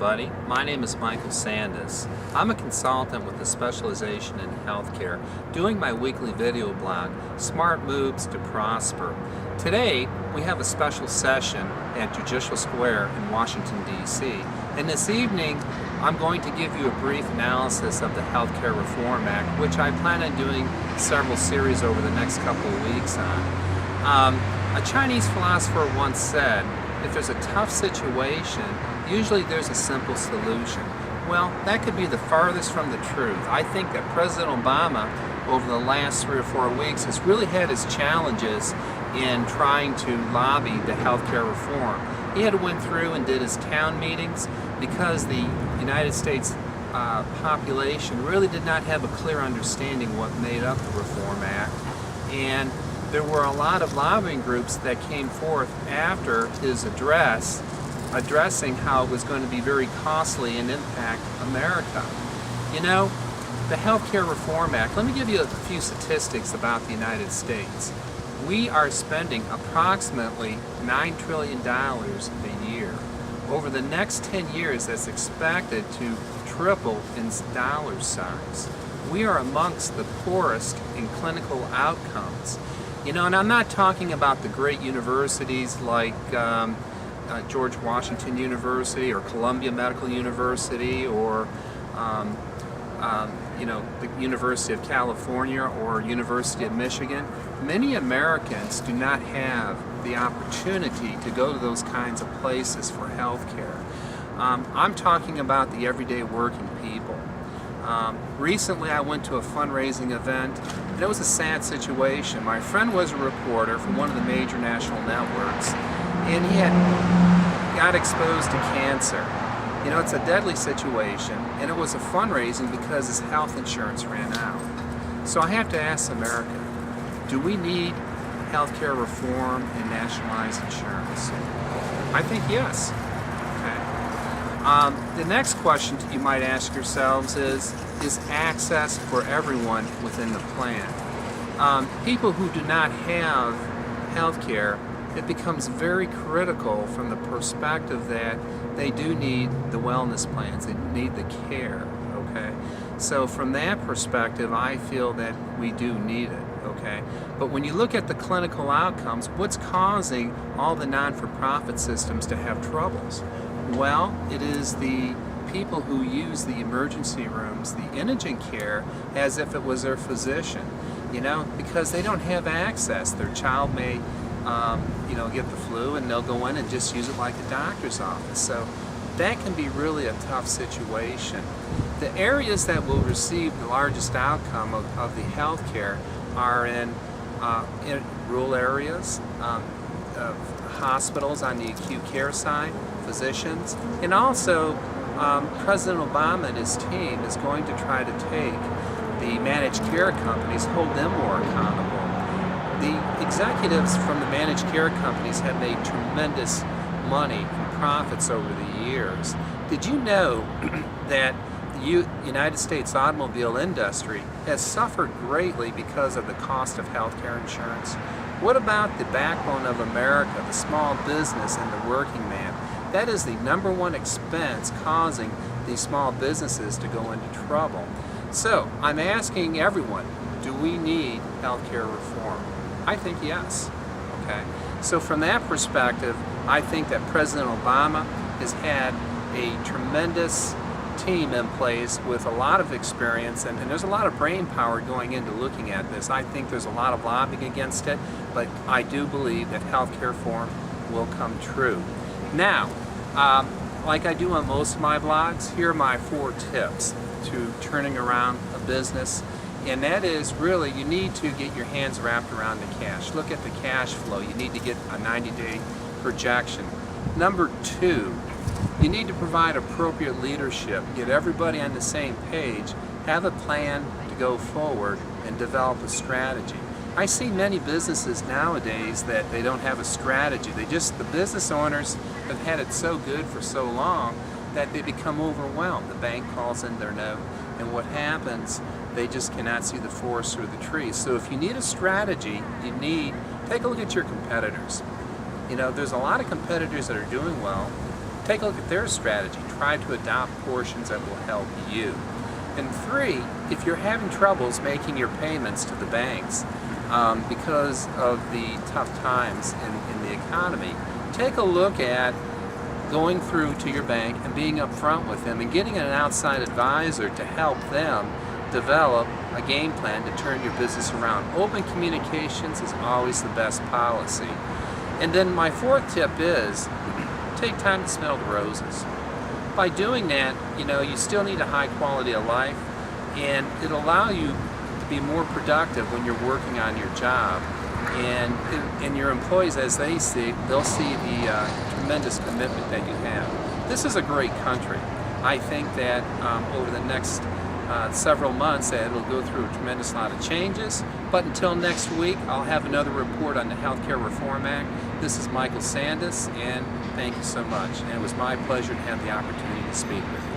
everybody. My name is L Sandnes. I'm a consultant with a specialization in healthcare, doing my weekly video blog, Smart Moves to Prosper. Today, we have a special session at Judicial Square in Washington, D.C. And this evening, I'm going to give you a brief analysis of the Healthcare Reform Act, which I plan on doing several series over the next couple of weeks on. A Chinese philosopher once said, if there's a tough situation, usually there's a simple solution. Well, that could be the farthest from the truth. I think that President Obama, over the last 3 or 4 weeks, has really had his challenges in trying to lobby the healthcare reform. He had went through and did his town meetings because the United States population really did not have a clear understanding what made up the Reform Act. And there were a lot of lobbying groups that came forth after his address, addressing how it was going to be very costly and impact America. You know, the Healthcare Reform Act, let me give you a few statistics about the United States. We are spending approximately $9 trillion a year. Over the next 10 years, that's expected to triple in dollar size. We are amongst the poorest in clinical outcomes. You know, and I'm not talking about the great universities like George Washington University or Columbia Medical University or you know, the University of California or University of Michigan. Many Americans do not have the opportunity to go to those kinds of places for health care. I'm talking about the everyday working people. Recently I went to a fundraising event and it was a sad situation. My friend was a reporter for one of the major national networks and he got exposed to cancer. You know, it's a deadly situation and it was a fundraising because his health insurance ran out. So I have to ask America, do we need healthcare reform and nationalized insurance? I think yes. The next question you might ask yourselves is access for everyone within the plan? People who do not have health care, it becomes very critical from the perspective that they do need the wellness plans, they need the care, okay? So from that perspective, I feel that we do need it, okay? But when you look at the clinical outcomes, what's causing all the non-for-profit systems to have troubles? Well, it is the people who use the emergency rooms, the imaging care, as if it was their physician, you know, because they don't have access. Their child may, you know, get the flu and they'll go in and just use it like a doctor's office. So that can be really a tough situation. The areas that will receive the largest outcome of the health care are in rural areas, hospitals on the acute care side, physicians, and also President Obama and his team is going to try to take the managed care companies, hold them more accountable. The executives from the managed care companies have made tremendous money and profits over the years. Did you know that the United States automobile industry has suffered greatly because of the cost of health care insurance? What about the backbone of America, the small business and the working man? That is the #1 expense causing these small businesses to go into trouble. So I'm asking everyone, do we need healthcare reform? I think yes. Okay. So from that perspective, I think that President Obama has had a tremendous team in place with a lot of experience, and there's a lot of brain power going into looking at this. I think there's a lot of lobbying against it, but I do believe that healthcare reform will come true. Now, like I do on most of my blogs, here are my 4 tips to turning around a business. And that is really, you need to get your hands wrapped around the cash. Look at the cash flow. You need to get a 90-day projection. Number 2, you need to provide appropriate leadership. Get everybody on the same page. Have a plan to go forward and develop a strategy. I see many businesses nowadays that they don't have a strategy. The business owners have had it so good for so long that they become overwhelmed. The bank calls in their note, and what happens? They just cannot see the forest through the trees. So if you need a strategy, take a look at your competitors. You know, there's a lot of competitors that are doing well. Take a look at their strategy. try to adopt portions that will help you. And 3, if you're having troubles making your payments to the banks because of the tough times in the economy, take a look at going through to your bank and being upfront with them and getting an outside advisor to help them develop a game plan to turn your business around. Open communications is always the best policy. And then my 4th tip is take time to smell the roses. By doing that, you still need a high quality of life, and it'll allow you to be more productive when you're working on your job. And your employees, as they'll see the tremendous commitment that you have. This is a great country. I think that over the next several months that it'll go through a tremendous lot of changes. But until next week, I'll have another report on the Healthcare Reform Act. This is L Sandnes, and thank you so much. And it was my pleasure to have the opportunity to speak with you.